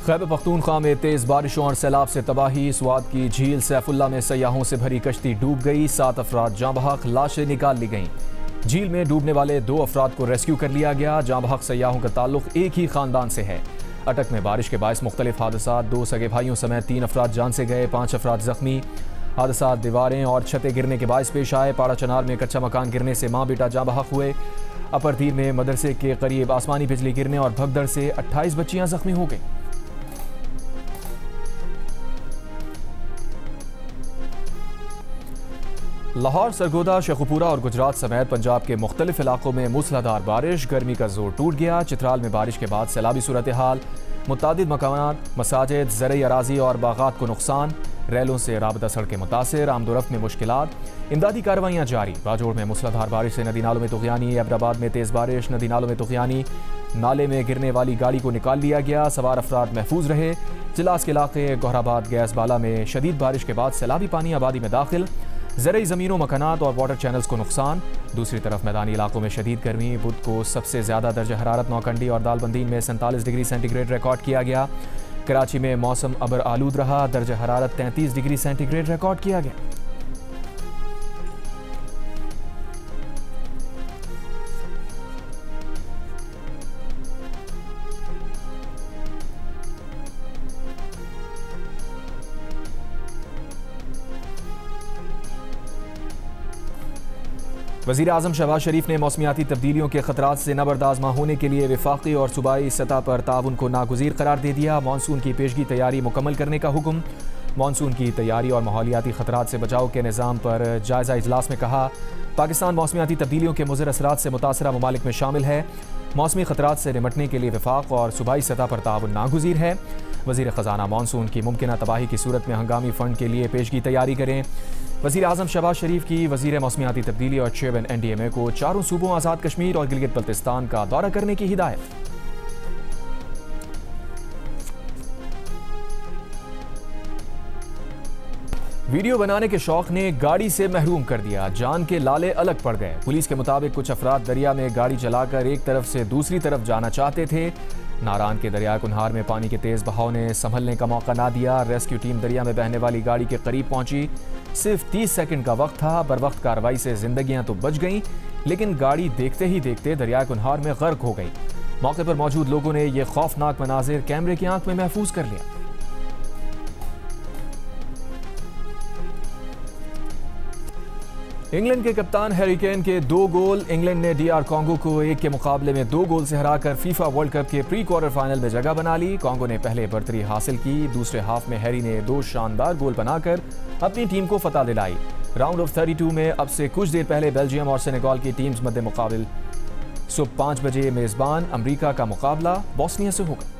खैबर पख्तूनख्वा में तेज़ बारिशों और सैलाब से तबाही। स्वात की झील सैफुल्ला में सयाहों से भरी कश्ती डूब गई। 7 अफराद जाँ बहक, लाशें निकाल ली गईं। झील में डूबने वाले 2 अफराद को रेस्क्यू कर लिया गया। जाँ बहक सयाहों का ताल्लुक एक ही खानदान से है। अटक में बारिश के बायस मुख्तलिफ हादसा। 2 सगे भाइयों समेत 3 अफराद जान से गए, 5 अफराद जख्मी। हादसा दीवारें और छतें गिरने के बायस पेश आए। पाड़ा चनार में कच्चा मकान गिरने से माँ बेटा जाँ बहक हुए। अपरदीर में मदरसे के करीब आसमानी बिजली गिरने और भगदड़ से 28 बच्चियां जख्मी हो गईं। लाहौर, सरगोदा, शेखुपुरा और गुजरात समेत पंजाब के मुख्तलिफ इलाकों में मूसलाधार बारिश। गर्मी का जोर टूट गया। चित्राल में बारिश के बाद सैलाबी सूरत हाल। मुतादिद मकानात, मसाजिद, ज़रई अराजी और बागात को नुकसान। रैलों से राबता सड़कें मुतासिर। आमदोरफ्त में मुश्किलात। इमदादी कार्रवाइयाँ जारी। बाजोड़ में मूसलाधार बारिश से नदी नालों में तुग़यानी। एबराबाद में तेज़ बारिश, नदी नालों में तुग़यानी। नाले में गिरने वाली गाड़ी को निकाल लिया गया। सवार अफराद महफूज रहे। जिलास के इलाके गोहराबाद गैस बाला में शदीद बारिश के बाद सैलाबी पानी आबादी में दाखिल। ज़रई ज़मीनों, मकानात और वाटर चैनल्स को नुकसान। दूसरी तरफ मैदानी इलाकों में शदीद गर्मी। बुध को सबसे ज़्यादा दर्जा हरारत नौकंडी और दालबंदीन में 47 डिग्री सेंटीग्रेड रिकॉर्ड किया गया। कराची में मौसम अबर आलूद रहा। दर्जा हरारत 33 डिग्री सेंटीग्रेड रिकॉर्ड किया गया। वज़ीर आज़म शहबाज शरीफ ने मौसमियाती तब्दीलियों के खतरात से नबरदाज न होने के लिए वफाकी और सूबाई सतह पर ताउन को नागुज़ीर करार दे दिया। मानसून की पेशगी तैयारी मुकम्मल करने का हुक्म। मानसून की तैयारी और माहौलियाती खतरात से बचाव के निज़ाम पर जायज़ा इजलास में कहा, पाकिस्तान मौसमियाती तब्दीलियों के मुज़र असरात से मुतासरा ममालिक में शामिल है। मौसमी खतरात से निपटने के लिए वफाक और सूबाई सतह पर ताउन नागुज़ीर है। वज़ीर ख़जाना मानसून की मुमकिना तबाही की सूरत में हंगामी फ़ंड के लिए पेशगी तैयारी करें। वज़ीर आज़म शहबाज शरीफ की वज़ीर मौसमियाती तब्दीली और चेयरमैन NDMA को 4 सूबों आज़ाद कश्मीर और गिलगित बल्तिस्तान का दौरा करने की हिदायत। वीडियो बनाने के शौक ने गाड़ी से महरूम कर दिया। जान के लाले अलग पड़ गए। पुलिस के मुताबिक कुछ अफराद दरिया में गाड़ी चलाकर एक तरफ से दूसरी तरफ जाना चाहते थे। नारान के दरिया कुन्हार में पानी के तेज बहाव ने संभलने का मौका ना दिया। रेस्क्यू टीम दरिया में बहने वाली गाड़ी के करीब पहुंची। सिर्फ 30 सेकंड का वक्त था। बर वक्त कार्रवाई से जिंदगियां तो बच गईं, लेकिन गाड़ी देखते ही देखते दरिया कुन्हार में गर्क हो गई। मौके पर मौजूद लोगों ने यह खौफनाक मनाजिर कैमरे की आंख में महफूज कर लिया। इंग्लैंड के कप्तान हैरी केन के 2 गोल। इंग्लैंड ने DR कॉन्गो को 1 के मुकाबले में 2 गोल से हराकर फीफा वर्ल्ड कप के प्री क्वार्टर फाइनल में जगह बना ली। कॉन्गो ने पहले बर्तरी हासिल की। दूसरे हाफ में हैरी ने 2 शानदार गोल बनाकर अपनी टीम को फतह दिलाई। राउंड ऑफ 32 में अब से कुछ देर पहले बेल्जियम और सेनेगल की टीम्स मध्य मुकाबिल। सुबह 5 बजे मेजबान अमरीका का मुकाबला बोस्निया से होगा।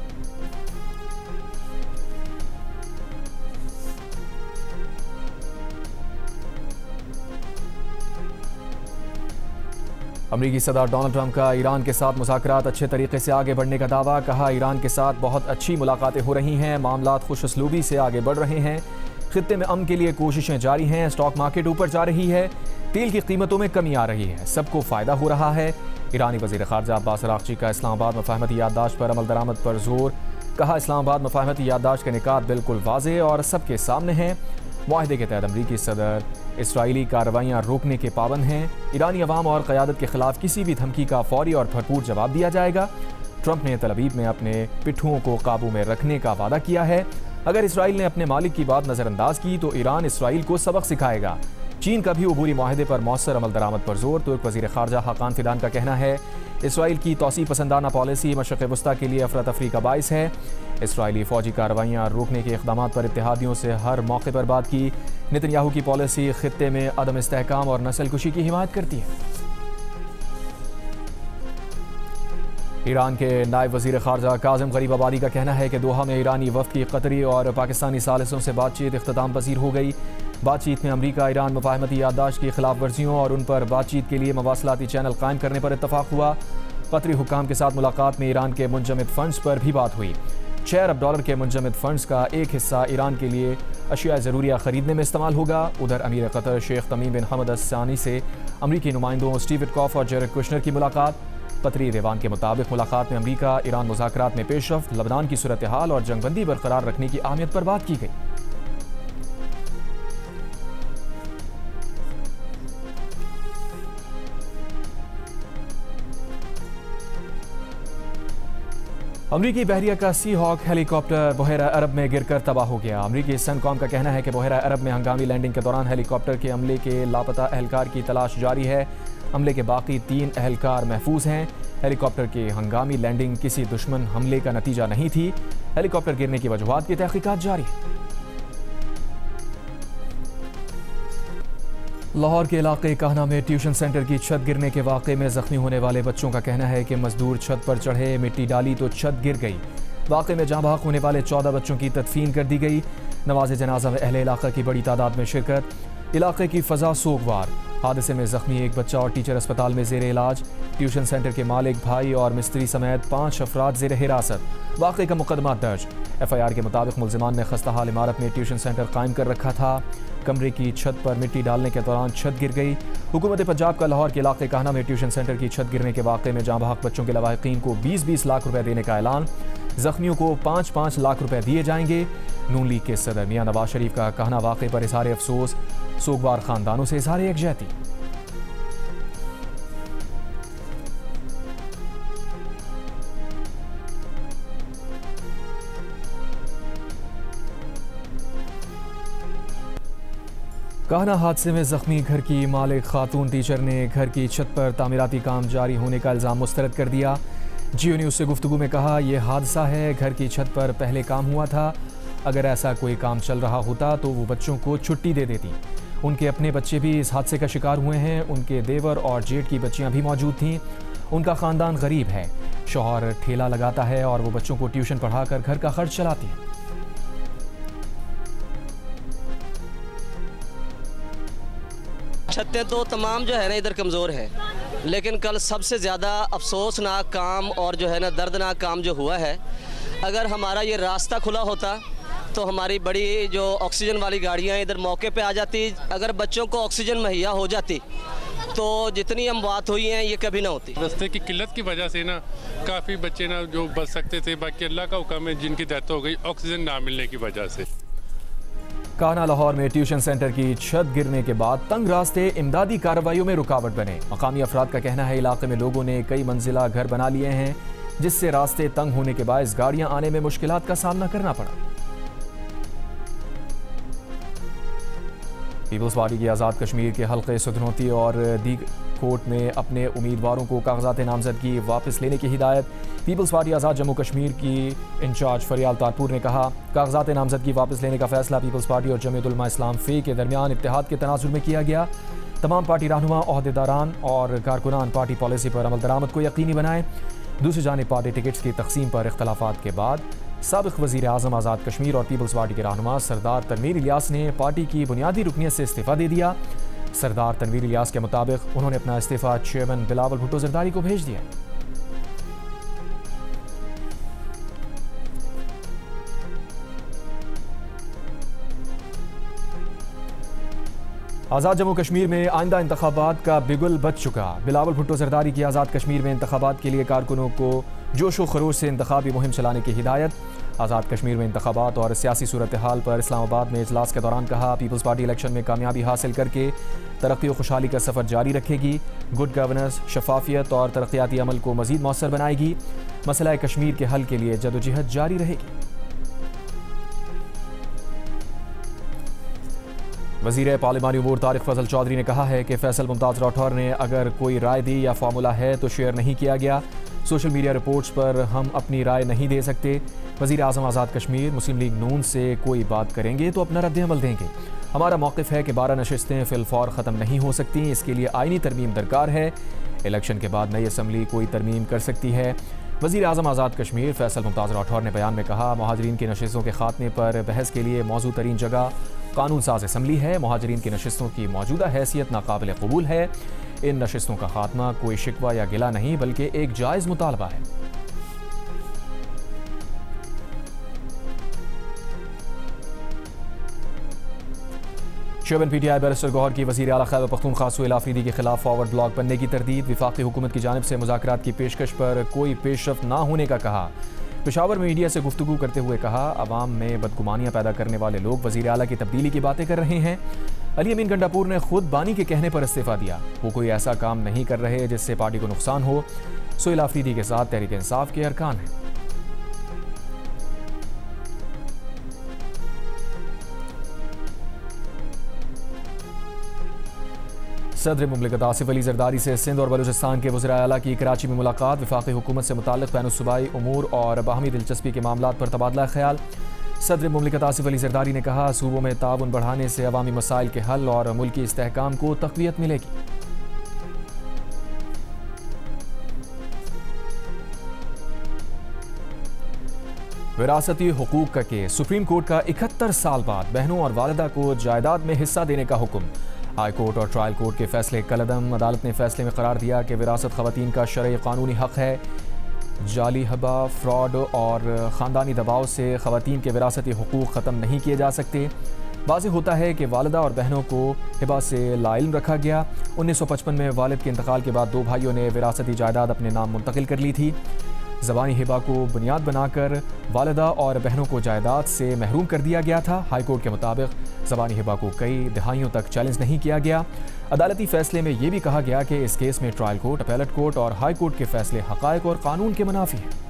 अमरीकी सदर डोनाल्ड ट्रंप का ईरान के साथ मुज़ाकरात अच्छे तरीके से आगे बढ़ने का दावा। कहा, ईरान के साथ बहुत अच्छी मुलाकातें हो रही हैं। मामलात खुशउस्लूबी से आगे बढ़ रहे हैं। खित्ते में अमन के लिए कोशिशें जारी हैं। स्टॉक मार्केट ऊपर जा रही है। तेल की कीमतों में कमी आ रही है। सबको फ़ायदा हो रहा है। ईरानी वज़ीर ख़ारजा अब्बास अराग़ची का इस्लामाबाद मफ़ाहमती याददाश्त पर अमल दरामद पर जोर। कहा, इस्लामाबाद मफ़ाहमती याददाश्त के निकात बिल्कुल वाज़ेह और सबके सामने हैं। मुआहदे के तहत अमरीकी सदर इसराइली कार्रवाइयाँ रोकने के पाबंद हैं। ईरानी अवाम और क़यादत के खिलाफ किसी भी धमकी का फौरी और भरपूर जवाब दिया जाएगा। ट्रंप ने तल अवीव में अपने पिट्ठुओं को काबू में रखने का वादा किया है। अगर इसराइल ने अपने मालिक की बात नज़रअंदाज की तो ईरान इसराइल को सबक सिखाएगा। चीन का भी अबूरी मुआहदे पर मौसर अमल दरामद पर जोर। तुर्क वज़ीर ख़ारजा हाकान फिदान का कहना है, इसराइल की तौसी पसंदाना पॉलिसी मशरक़ वस्ता के लिए अफरा तफरी का बाइस है। इसराइली फ़ौजी कार्रवाइयाँ रोकने के इक़दामात पर इत्तेहादियों से हर मौके पर बात की। नेतन्याहू की पॉलिसी खित्ते में अदम इस्तेहकाम और नस्लकुशी की हिमायत करती है। ईरान के नायब वज़ीर ख़ारजा काज़िम गरीबाबादी का कहना है कि दोहा में ईरानी वफ़द की कतरी और पाकिस्तानी सालिसों से बातचीत इख्तिताम पज़ीर हो गई। बातचीत में अमरीका ईरान मफ़ाहमती याददाश्त की खिलाफ वर्जियों और उन पर बातचीत के लिए मवासलाती चैनल कायम करने पर इत्तफ़ाक़ हुआ। कतरी हुक्काम के साथ मुलाकात में ईरान के मुंजमद फ़ंड्स पर भी बात हुई। $6 अरब के मुंजमद फ़ंड्स का एक हिस्सा ईरान के लिए अशिया ज़रूरिया ख़रीदने में इस्तेमाल होगा। उधर अमीर क़तर शेख तमीम बिन हमद अल सानी से अमरीकी नुमाइंदों स्टीव विटकॉफ और जेरेड कुशनर की मुलाकात। पतरी रेवान के मुताबिक मुलाकात में अमरीका ईरान मुज़ाकरात में पेशरफ्त, लबनान की सूरत हाल और जंगबंदी बरकरार रखने की अहमियत पर बात की गई। अमरीकी बहरिया का सी हॉक हेलीकॉप्टर बहरा अरब में गिरकर तबाह हो गया। अमरीकी सनकॉम का कहना है कि बहरा अरब में हंगामी लैंडिंग के दौरान हेलीकॉप्टर के अमले के लापता अहलकार की तलाश जारी है। अमले के बाकी 3 अहलकार महफूज हैं। हेलीकॉप्टर की हंगामी लैंडिंग किसी दुश्मन हमले का नतीजा नहीं थी। हेलीकॉप्टर गिरने की वजूहात की तहकीकात जारी है। लाहौर के इलाके कहना में ट्यूशन सेंटर की छत गिरने के वाक़े में ज़ख्मी होने वाले बच्चों का कहना है कि मजदूर छत पर चढ़े, मिट्टी डाली तो छत गिर गई। वाक़े में जाँ बहक होने वाले 14 बच्चों की तदफीन कर दी गई। नवाज़ जनाजा में अहले इलाका की बड़ी तादाद में शिरकत। इलाके की फ़ज़ा सोगवार। हादसे में ज़ख्मी एक बच्चा और टीचर अस्पताल में ज़ेर इलाज। ट्यूशन सेंटर के मालिक, भाई और मिस्त्री समेत 5 अफराद ज़ेर हिरासत। वाक़े का मुकदमा दर्ज। FIR के मुताबिक मुल्ज़िमान ने खस्ताहाल इमारत में ट्यूशन सेंटर कायम कर रखा था। कमरे की छत पर मिट्टी डालने के दौरान छत गिर गई। हुकूमत पंजाब का लाहौर के इलाके कहना में ट्यूशन सेंटर की छत गिरने के वाक़े में जाँ बहक बच्चों के लवाहिकीन को 20-20 लाख रुपए देने का ऐलान। ज़ख्मियों को 5-5 लाख रुपए दिए जाएंगे। नून लीग के सदर मियां नवाज शरीफ का कहना वाक़े पर इज़हार अफसोस, सोगवार ख़ानदानों से इज़हार यकजहती। कहना हादसे में जख्मी घर की मालिक खातून टीचर ने घर की छत पर तामीराती काम जारी होने का इल्ज़ाम मुस्तरद कर दिया। जियो न्यूज़ से गुफ्तगू में कहा, यह हादसा है, घर की छत पर पहले काम हुआ था। अगर ऐसा कोई काम चल रहा होता तो वो बच्चों को छुट्टी दे देती। उनके अपने बच्चे भी इस हादसे का शिकार हुए हैं। उनके देवर और जेठ की बच्चियां भी मौजूद थीं। उनका ख़ानदान गरीब है। शौहर ठेला लगाता है और वो बच्चों को ट्यूशन पढ़ाकर घर का खर्च चलाती है। छतें तो तमाम जो है ना इधर कमज़ोर है, लेकिन कल सबसे ज़्यादा अफसोसनाक काम और जो है ना दर्दनाक काम जो हुआ है, अगर हमारा ये रास्ता खुला होता तो हमारी बड़ी जो ऑक्सीजन वाली गाड़ियाँ इधर मौके पे आ जाती। अगर बच्चों को ऑक्सीजन मुहैया हो जाती तो जितनी हम बात हुई हैं ये कभी ना होती। रास्ते की किल्लत की वजह से ना काफ़ी बच्चे ना जो बच सकते थे, बाकी अल्लाह का हुक्म है जिनकी डेथ हो गई ऑक्सीजन ना मिलने की वजह से। काना लाहौर में ट्यूशन सेंटर की छत गिरने के बाद तंग रास्ते इमदादी कार्रवाइयों में रुकावट बने। मकामी अफराद का कहना है इलाके में लोगों ने कई मंजिला घर बना लिए हैं, जिससे रास्ते तंग होने के बायस गाड़ियां आने में मुश्किलात का सामना करना पड़ा। पीपल्स पार्टी की आज़ाद कश्मीर के हल्के सुधनौती और दीग कोर्ट में अपने उम्मीदवारों को कागजात नामजदगी वापस लेने की हिदायत। पीपल्स पार्टी आज़ाद जम्मू कश्मीर की इंचार्ज फरियाल तारपुर ने कहा, कागजात नामजदगी वापस लेने का फैसला पीपल्स पार्टी और जमीयत उलमा इस्लाम फ़े के दरमियान इत्तेहाद के तनाजुर में किया गया। तमाम पार्टी रहनुमा, ओहदेदारान और कारकुनान पार्टी पॉलिसी पर अमल दरामद को यकीनी बनाएं। दूसरी जानिब पार्टी टिकट्स की तकसीम पर इख्तलाफात के बाद साबिक़ वज़ीर आज़म आज़ाद कश्मीर और पीपल्स पार्टी के रहनुमा सरदार तनवीर इलियास ने पार्टी की बुनियादी रुकनियत से इस्तीफ़ा दे दिया। सरदार तनवीर इलियास के मुताबिक उन्होंने अपना इस्तीफ़ा चेयरमैन बिलावल भुट्टो ज़रदारी को भेज दिया। आज़ाद जम्मू कश्मीर में आइंदा इंतखाबात का बिगुल बज चुका। बिलावल भुट्टो ज़रदारी की आज़ाद कश्मीर में इंतखाबात के लिए कारकुनों को जोश व खरोश से इंतखाबी मुहिम चलाने की हिदायत। आज़ाद कश्मीर में इंतखाबात और सियासी सूरत हाल पर इस्लामाबाद में इजलास के दौरान कहा, पीपल्स पार्टी इलेक्शन में कामयाबी हासिल करके तरक्की व खुशहाली का सफ़र जारी रखेगी। गुड गवर्नेंस, शफाफियत और तरक्याती अमल को मज़ीद मौसर बनाएगी। मसला कश्मीर के हल के लिए जदोजहद जारी रहेगी। वज़ीर पार्लिमानी उमूर तारिक फजल चौधरी ने कहा है कि फैसल मुमताज़ राठौर ने अगर कोई राय दी या फार्मूला है तो शेयर नहीं किया गया। सोशल मीडिया रिपोर्ट्स पर हम अपनी राय नहीं दे सकते। वज़ीर आज़म आज़ाद कश्मीर मुस्लिम लीग नून से कोई बात करेंगे तो अपना रद्द अमल देंगे। हमारा मौक़िफ़ है कि 12 नशिस्तें फ़िलफ़ौर ख़त्म नहीं हो सकती, इसके लिए आइनी तरमीम दरकार है। इलेक्शन के बाद नई असम्बली कोई तरमीम कर सकती है। वज़ीर आज़म आज़ाद कश्मीर फैसल मुमताज़ राठौर ने बयान में कहा, महाजरीन की नशिस्तों के खात्मे पर बहस के लिए मौजूद तरीन जगह कानून साज असम्बली है। महाजरीन की नशिस्तों की मौजूदा हैसियत नाकाबिल कबूल है। इन नशिस्तों का खात्मा कोई शिकवा या गिला नहीं बल्कि एक जायज़ मुतालबा है। शोबन PTI बैरिस्टर गौहर की वज़ीर आला खैबर पख्तूनख्वा सुहेल आफरीदी के खिलाफ फॉरवर्ड ब्लॉक बनने की तरदीद। वफाकी हुकूमत की जानिब से मुज़ाकरात की पेशकश पर कोई पेशरफ्त ना होने का कहा। पेशावर में मीडिया से गुफ्तगू करते हुए कहा, अवाम में बदगुमानियाँ पैदा करने वाले लोग वज़ीर आला की तब्दीली की बातें कर रहे हैं। अली अमीन गंडापुर ने खुद बानी के कहने पर इस्तीफ़ा दिया। वो कोई ऐसा काम नहीं कर रहे जिससे पार्टी को नुकसान हो। सुहेल आफरीदी के साथ तहरीक इंसाफ के अरकान हैं। सदर मुमलिकत आसिफ अली जरदारी से सिंध और बलूचिस्तान के वज़ीर आला की कराची में मुलाकात। वफाकी हुकूमत से मुताल्लिक़ बैनुस्सूबाई उमूर और बाहमी दिलचस्पी के मामलात पर तबादला ख्याल। सदर मुमलिकत आसिफ अली जरदारी ने कहा, सूबों में ताउन बढ़ाने से अवामी मसाइल के हल और मुल्की इस्तेहकाम को तक़वियत मिलेगी। विरासती हुकूक का केस। सुप्रीम कोर्ट का 71 साल बाद बहनों और वालिदा को जायदाद में हिस्सा देने का हुक्म। हाई कोर्ट और ट्रायल कोर्ट के फैसले कलअदम। अदालत ने फैसले में करार दिया कि विरासत ख़वातीन का शरई कानूनी हक़ है। जाली हबा, फ्रॉड और ख़ानदानी दबाव से ख़वातीन के विरासती हुकूक ख़त्म नहीं किए जा सकते। वाज़ेह होता है कि वालिदा और बहनों को हिबा से लाइल्म रखा गया। 1955 में वालिद के इंतकाल के बाद दो भाइयों ने विरासती जायदाद अपने नाम मुंतकिल कर ली थी। ज़बानी हिबा को बुनियाद बनाकर वालिदा और बहनों को जायदाद से महरूम कर दिया गया था। हाई कोर्ट के मुताबिक ज़बानी हिबा को कई दहाइयों तक चैलेंज नहीं किया गया। अदालती फैसले में यह भी कहा गया कि इस केस में ट्रायल कोर्ट, अपीलेट कोर्ट और हाई कोर्ट के फैसले हक़ाइक़ और कानून के मुनाफी हैं।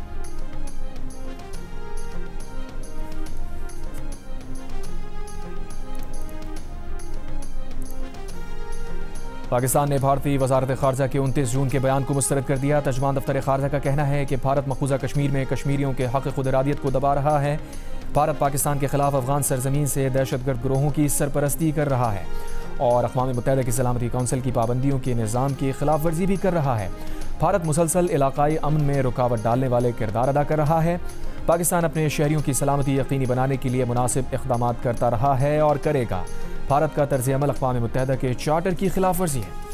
पाकिस्तान ने भारतीय वज़ारत ख़ारजा के 29 जून के बयान को मुस्तरद कर दिया। तर्जुमान दफ्तर ख़ारजा का कहना है कि भारत मक़बूजा कश्मीर में कश्मीरियों के हक़ खुद इरादियत को दबा रहा है। भारत पाकिस्तान के खिलाफ अफ़गान सरजमीन से दहशतगर्द ग्रोहों की सरपरस्ती कर रहा है और अक़वाम मुत्तहिदा की सलामती कौंसिल की पाबंदियों के निज़ाम की खिलाफ वर्जी भी कर रहा है। भारत मुसलसल इलाक़ाई अमन में रुकावट डालने वाले किरदार अदा कर रहा है। पाकिस्तान अपने शहरियों की सलामती यकीनी बनाने के लिए मुनासिब इक़दाम करता रहा है और करेगा। भारत का तर्ज़ अमल अक़वाम मुत्तहिदा के चार्टर की खिलाफ वर्जी है।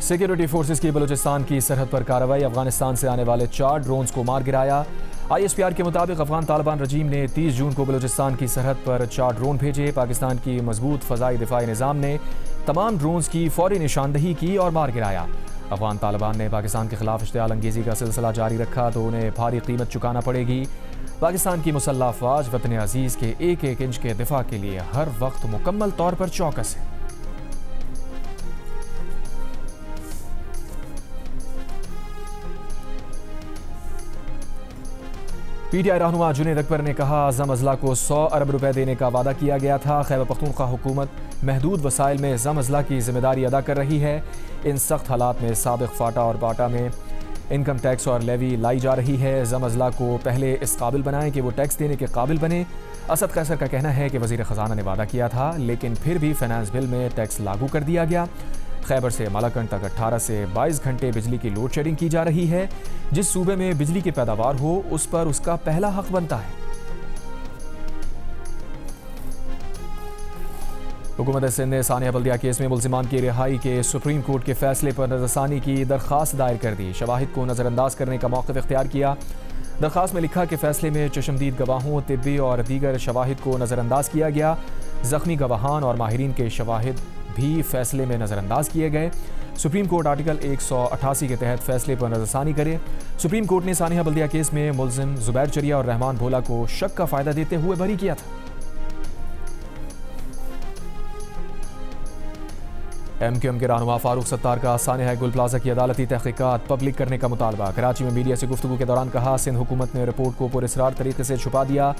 सिक्योरिटी फोर्सेस की बलूचिस्तान की सरहद पर कार्रवाई। अफगानिस्तान से आने वाले 4 ड्रोन्स को मार गिराया। ISPR के मुताबिक अफगान तालिबान रजीम ने 30 जून को बलूचिस्तान की सरहद पर 4 ड्रोन भेजे। पाकिस्तान की मजबूत फ़ज़ाई दिफाई निज़ाम ने तमाम ड्रोन्स की फौरी निशानदही की और मार गिराया। अफगान तालिबान ने पाकिस्तान के खिलाफ इश्तिआल अंगेज़ी का सिलसिला जारी रखा तो उन्हें भारी कीमत चुकाना पड़ेगी। पाकिस्तान की मुसल्लह अफ़वाज वतन अज़ीज़ के एक एक इंच के दिफा के लिए हर वक्त मुकम्मल तौर पर चौकस है। PTI रहनुमा जुनैद अकबर ने कहा, अज़म अज़ला को 100 अरब रुपए देने का वादा किया गया था। खैबर पख्तूनख्वा हुकूमत महदूद वसाइल में ज़म अज़ला की जिम्मेदारी अदा कर रही है। इन सख्त हालात में साबिक़ फाटा और बाटा में इनकम टैक्स और लेवी लाई जा रही है। ज़म अज़ला को पहले इस काबिल बनाएं कि वो टैक्स देने के काबिल बने। असद कैसर का कहना है कि वज़ीर ख़जाना ने वादा किया था लेकिन फिर भी फाइनेंस बिल में टैक्स लागू कर दिया गया। खैबर से मालाकंड तक 18 से 22 घंटे बिजली की लोड शेडिंग की जा रही है। जिस सूबे में बिजली की पैदावार हो उस पर उसका पहला हक बनता है। हुकूमत सिंध ने सानिया बल्दिया केस में मुल्जिमान की रिहाई के सुप्रीम कोर्ट के फैसले पर नज़रसानी की दरख्वास्त दायर कर दी। शवाहिद को नज़रअंदाज करने का मौक़िफ़ इख्तियार किया। दरख्वास्त में लिखा कि फैसले में चशमदीद गवाहों, तिब्बी और दीगर शवाहिद को नज़रअंदाज किया गया। ज़ख्मी गवाहान और माहिरीन के शवाहिद भी फैसले में नज़रअंदाज किए गए। सुप्रीम कोर्ट आर्टिकल 188 के तहत फैसले पर नज़रसानी करे। सुप्रीम कोर्ट ने सानिया बल्दिया केस में मुल्जिम जुबैर चरिया और रहमान भोला को शक का फ़ायदा देते हुए बरी किया था। MQM के रहनुमा फारूक सत्तार का सानिया गुल प्लाजा की अदालती तहकीकात पब्लिक करने का मुतालबा। कराची में मीडिया से गुफ्तगू के दौरान कहा, सिंध हुकूमत ने रिपोर्ट को पुरअसरार तरीके से छुपा दिया।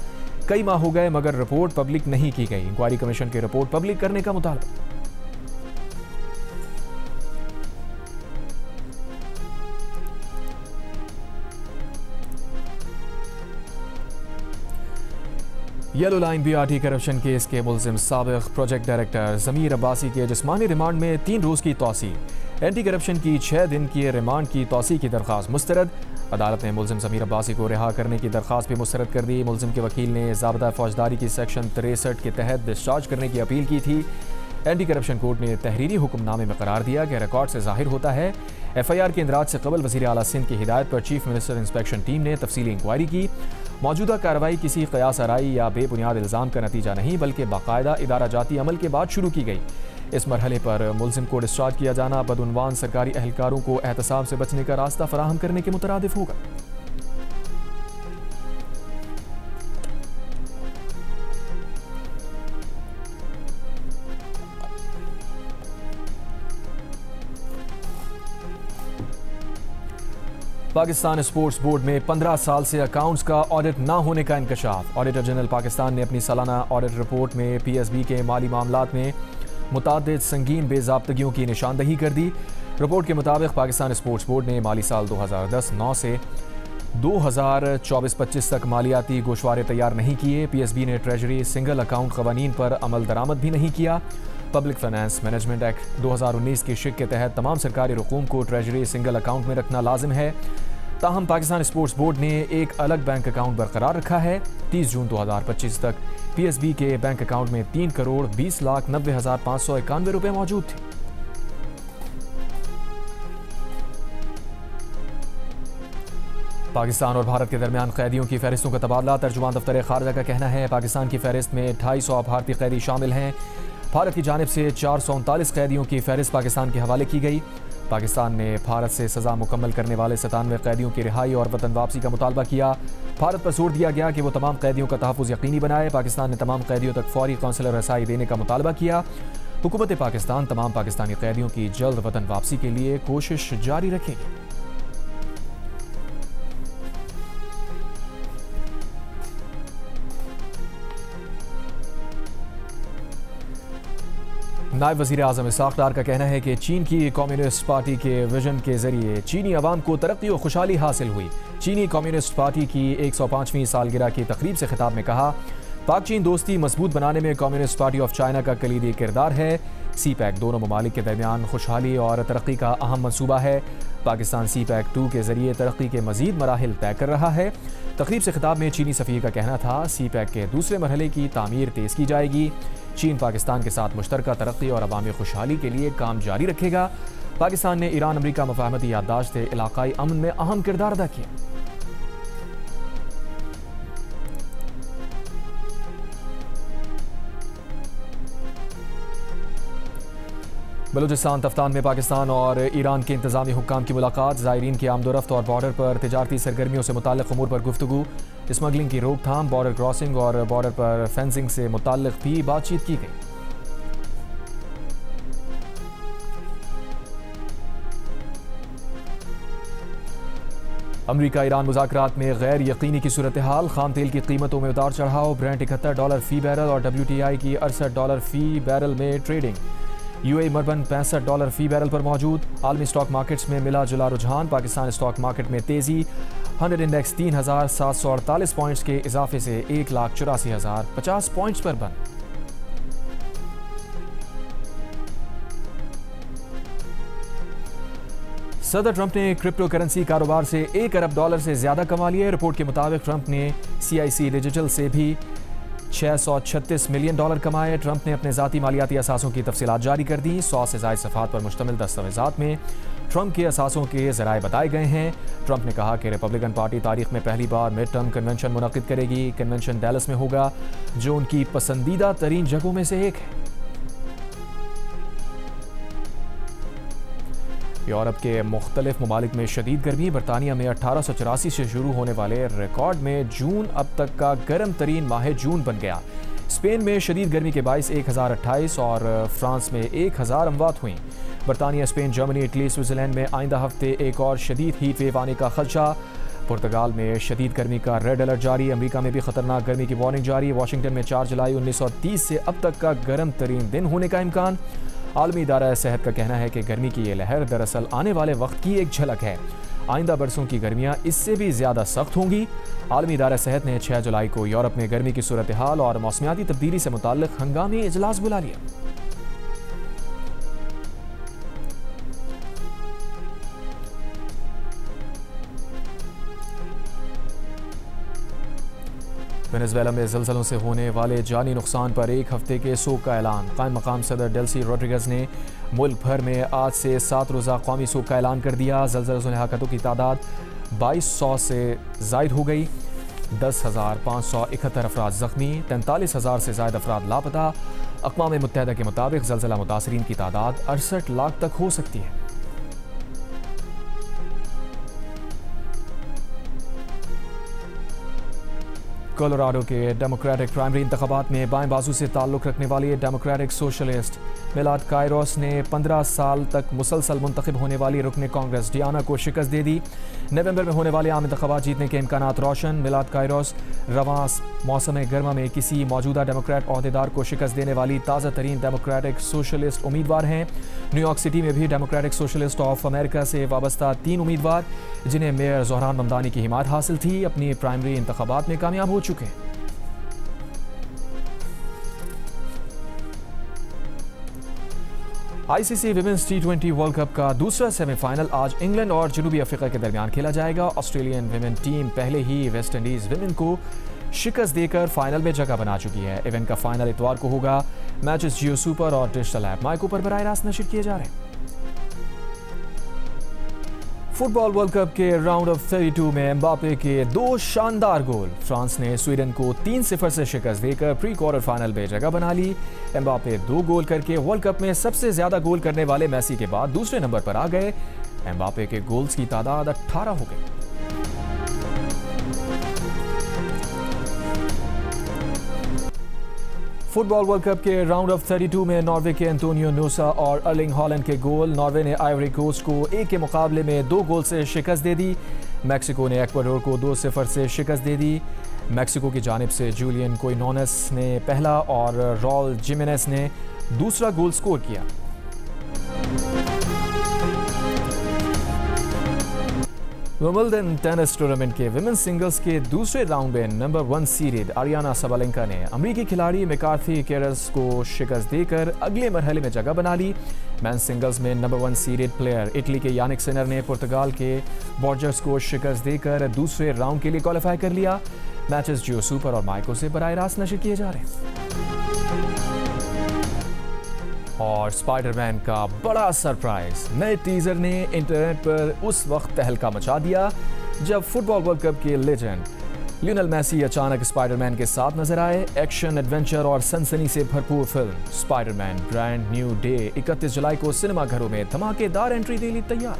कई माह हो गए मगर रिपोर्ट पब्लिक नहीं की गई। इंक्वायरी कमीशन की रिपोर्ट पब्लिक करने का मुतालबा। Yellow line BRT corruption case के मुल्जिम साबिक़ प्रोजेक्ट डायरेक्टर ज़मीर अब्बासी के जिस्मानी रिमांड में 3 रोज़ की तौसी। एंटी करप्शन की 6 दिन की रिमांड की तौसी की दरख्वास्त मुस्तरद। अदालत ने मुल्जिम ज़मीर अब्बासी को रिहा करने की दरख्वास्त भी मुस्तरद कर दी। मुल्जिम के वकील ने ज़ाब्ता फौजदारी की सेक्शन 63 के तहत डिस्चार्ज करने की अपील की थी। एंटी करप्शन कोर्ट ने तहरीरी हुक्मनामे में करार दिया कि रिकॉर्ड से जाहिर होता है FIR के इंदराज से कबल वज़ीर आला सिंध की हिदायत पर चीफ मिनिस्टर इंस्पेक्शन टीम ने तफसीली इंक्वायरी की। मौजूदा कार्रवाई किसी क़यास आराई या बेबुनियाद इल्ज़ाम का नतीजा नहीं बल्कि बाकायदा इदारा जाती अमल के बाद शुरू की गई। इस मरहले पर मुलजिम को डिस्चार्ज किया जाना बदउनवान सरकारी अहलकारों को एहतसाब से बचने का रास्ता फराहम करने के मुतरादिफ होगा। पाकिस्तान स्पोर्ट्स बोर्ड में 15 साल से अकाउंट्स का ऑडिट न होने का इंकशाफ। ऑडिटर जनरल पाकिस्तान ने अपनी सालाना ऑडिट रिपोर्ट में PSB के माली मामलात में मुतादिद संगीन बेज़ाब्तगियों की निशानदही कर दी। रिपोर्ट के मुताबिक पाकिस्तान स्पोर्ट्स बोर्ड ने माली साल 2010-9 से 2024-25 तक मालियाती गोशवारे तैयार नहीं किए। PSB ने ट्रेजरी सिंगल अकाउंट क़वानीन पर अमल दरामद भी नहीं किया। पब्लिक फाइनेंस मैनेजमेंट एक्ट 2019 की शिक के तहत तमाम सरकारी रकूम को ट्रेजरी सिंगल अकाउंट में रखना लाजिम है। ताहम पाकिस्तान स्पोर्ट्स बोर्ड ने एक अलग बैंक अकाउंट बरकरार रखा है। 30 जून 2025 तक PSB के बैंक अकाउंट में 3,20,90,591 रुपए मौजूद थे। पाकिस्तान और भारत के दरमियान कैदियों की फहरिस्तों का तबादला। तर्जुमान दफ्तर खारजा का कहना है पाकिस्तान की फहरिस्त में 250 भारतीय कैदी शामिल हैं। भारत की जानिब से 439 कैदियों की फहरिस्त पाकिस्तान के हवाले की गई। पाकिस्तान ने भारत से सज़ा मुकम्मल करने वाले 97 कैदियों की रिहाई और वतन वापसी का मुतालबा किया। भारत पर जोर दिया गया कि वो तमाम कैदियों का तहफ़्फ़ुज़ यकीनी बनाए। पाकिस्तान ने तमाम कैदियों तक फौरी कौंसलर रसाई देने का मुतालबा किया। हुकूमत पाकिस्तान तमाम पाकिस्तानी कैदियों की जल्द वतन वापसी के लिए कोशिश जारी रखेगी। नायब वज़ीर आज़म इसहाक़ डार का कहना है कि चीन की कम्युनिस्ट पार्टी के विजन के जरिए चीनी अवाम को तरक्की और खुशहाली हासिल हुई। चीनी कम्युनिस्ट पार्टी की 105वीं सालगिरह की तकरीब से खिताब में कहा, पाक चीन दोस्ती मजबूत बनाने में कम्युनिस्ट पार्टी ऑफ चाइना का कलीदी किरदार है। CPEC दोनों ममालिक के दरमियान खुशहाली और तरक्की का अहम मनसूबा है। पाकिस्तान CPEC 2 के जरिए तरक्की के मजीद मराहिल तय कर रहा है। तकरीब से खिताब में चीनी सफ़ीर का कहना था, CPEC के दूसरे मरहले की तामीर तेज़ की जाएगी। चीन पाकिस्तान के साथ मुश्तरका तरक्की और अवामी खुशहाली के लिए काम जारी रखेगा। पाकिस्तान ने ईरान अमरीका मफाहमती याददाश्त से इलाकाई अमन में अहम किरदार अदा किया। बलूचिस्तान तफ्तान में पाकिस्तान और ईरान के इंतजामी हुक्काम की मुलाकात। ज़ायरीन की आमदोरफ्त और बॉर्डर पर तिजारती सरगर्मियों से मुताल्लिक़ उमूर पर गुफ्तगू। स्मगलिंग की रोकथाम, बॉर्डर क्रॉसिंग और बॉर्डर पर फेंसिंग से मुताल्लिक़ भी बातचीत की गई। अमरीका ईरान मुज़ाकरात में गैर यकीनी की सूरत हाल। खाम तेल की कीमतों में उतार चढ़ाव। ब्रेंट $71 फ़ी बैरल और WTI की $68 फ़ी बैरल में ट्रेडिंग। UAE मरबन $65 फ़ी बैरल पर मौजूद। आलमी स्टॉक मार्केट्स में मिला जुला रुझान। पाकिस्तान स्टॉक मार्केट में तेज़ी। 100 इंडेक्स 3,748 पॉइंट्स के इजाफे से 1,84,050 पॉइंट्स पर बंद। सदर ट्रंप ने क्रिप्टो करेंसी कारोबार से $1 अरब से ज्यादा कमा लिए। रिपोर्ट के मुताबिक ट्रंप ने CIC डिजिटल से भी $636 मिलियन कमाए। ट्रंप ने अपने ज़ाती मालियाती असासों की तफसीलात जारी कर दी। 100 से ज़ायद सफ़हात पर मुश्तमिल दस्तावेज़ात में ट्रंप के असासों के ज़राए बताए गए हैं। ट्रंप ने कहा कि रिपब्लिकन पार्टी तारीख में पहली बार मिड टर्म कन्वेंशन मुनक़िद करेगी। कन्वेंशन डैलस में होगा, जो उनकी पसंदीदा तरीन जगहों में से एक है। यूरोप के मुख्तलिफ ममालिक में शदीद गर्मी। बरतानिया में 1884 से शुरू होने वाले रिकॉर्ड में जून अब तक का गर्म तरीन माह जून बन गया। स्पेन में शदीद गर्मी के बायस 1028 और फ्रांस में 1000 अमवात हुई। बरतानिया, स्पेन, जर्मनी, इटली, स्विट्ज़रलैंड में आइंदा हफ्ते एक और शदीद हीट वेव आने का खदशा। पुर्तगाल में शदीद गर्मी का रेड अलर्ट जारी। अमेरिका में भी खतरनाक गर्मी की वार्निंग जारी। वाशिंगटन में 4 जुलाई 1930 से अब तक का गर्म तरीन दिन होने का इम्कान। आलमी इदारा सेहत का कहना है कि गर्मी की ये लहर दरअसल आने वाले वक्त की एक झलक है। आइंदा बरसों की गर्मियां इससे भी ज़्यादा सख्त होंगी। आलमी इदारा सेहत ने 6 जुलाई को यूरोप में गर्मी की सूरत हाल और मौसमियाती तब्दीली से मुताल्लिक़ हंगामी इजलास बुला लिया। वेनेजुएला में ज़लज़लों से होने वाले जानी नुकसान पर एक हफ्ते के सोग का ऐलान। कायम मकाम सदर डेल्सी रोड्रिगेज़ ने मुल्क भर में आज से 7 रोज़ा कौमी सोग का ऐलान कर दिया। ज़लज़लों से हलाकतों की तादाद 2200 से ज़ायद हो गई। 10,571 अफराद ज़ख्मी, 43,000 से ज़ायद अफराद लापता। अक़वाम मुत्तहिदा के मुताबिक ज़लज़ला मुतासरीन की तादाद 68 लाख तक हो सकती है। कोलोराडो के डेमोक्रेटिक प्राइमरी इंतखाबात में बाएं बाजू से ताल्लुक़ रखने वाली डेमोक्रेटिक सोशलिस्ट मिलाद कायरोस ने 15 साल तक मुसलसल मुंतखब होने वाली रुकन कांग्रेस डियाना को शिकस्त दे दी। नवंबर में होने वाले आम इंतखाबात जीतने के इम्कानात रोशन। मिलाद कायरोस रवां मौसम गर्मा में किसी मौजूदा डेमोक्रेट अहदेदार को शिकस्त देने वाली ताज़ा तरीन डेमोक्रेटिक सोशलिस्ट उम्मीदवार हैं। न्यूयॉर्क सिटी में भी डेमोक्रेटिक सोशलिस्ट ऑफ अमेरिका से वाबस्ता 3 उम्मीदवार जिन्हें मेयर ज़ोहरान ममदानी की हिमायत हासिल थी, अपनी प्राइमरी इंतखाबात में कामयाब हो चुके हैं। ICC women's T20 world cup का दूसरा सेमीफाइनल आज इंग्लैंड और जनूबी अफ्रीका के दरमियान खेला जाएगा। ऑस्ट्रेलियन विमेन टीम पहले ही वेस्ट इंडीज विमेन को शिकस्त देकर फाइनल में जगह बना चुकी है। इवेंट का फाइनल इतवार को होगा। मैचेस जियो सुपर और डिजिटल ऐप माइको पर बराह रास्त नशर किए जा रहे हैं। फुटबॉल वर्ल्ड कप के राउंड ऑफ 32 में एम्बापे के 2 शानदार गोल। फ्रांस ने स्वीडन को 3-0 से शिकस्त देकर प्री क्वार्टर फाइनल में जगह बना ली। एम्बापे 2 गोल करके वर्ल्ड कप में सबसे ज्यादा गोल करने वाले मेसी के बाद दूसरे नंबर पर आ गए। एम्बापे के गोल्स की तादाद 18 हो गई। फुटबॉल वर्ल्ड कप के राउंड ऑफ 32 में नॉर्वे के एंटोनियो नोसा और अर्लिंग हॉलैंड के गोल। नॉर्वे ने आइवरी कोस्ट को 1 के मुकाबले में 2 गोल से शिकस्त दे दी। मैक्सिको ने एक्वाडोर को 2-0 से शिकस्त दे दी। मैक्सिको की जानिब से जूलियन कोइनोनेस ने पहला और रॉल जिमेनेस ने दूसरा गोल स्कोर किया। विंबलडन टेनिस टूर्नामेंट के विमेंस सिंगल्स के दूसरे राउंड में नंबर 1 सीडेड आरियाना साबालेंका ने अमेरिकी खिलाड़ी मैकार्थी केरस को शिकस्त देकर अगले मरहले में जगह बना ली। मेंस सिंगल्स में नंबर 1 सीडेड प्लेयर इटली के यानिक सिनर ने पुर्तगाल के बॉर्जर्स को शिकस्त देकर दूसरे राउंड के लिए क्वालिफाई कर लिया। मैचेस जियो सुपर और माइको से बराह रास्त नशर किए जा रहे हैं। और स्पाइडरमैन का बड़ा सरप्राइज, नए टीजर ने इंटरनेट पर उस वक्त तहलका मचा दिया जब फुटबॉल वर्ल्ड कप के लेजेंड लियोनेल मेसी अचानक स्पाइडरमैन के साथ नजर आए। एक्शन, एडवेंचर और सनसनी से भरपूर film Spiderman brand new day 31 जुलाई को सिनेमाघरों में धमाकेदार एंट्री के लिए तैयार।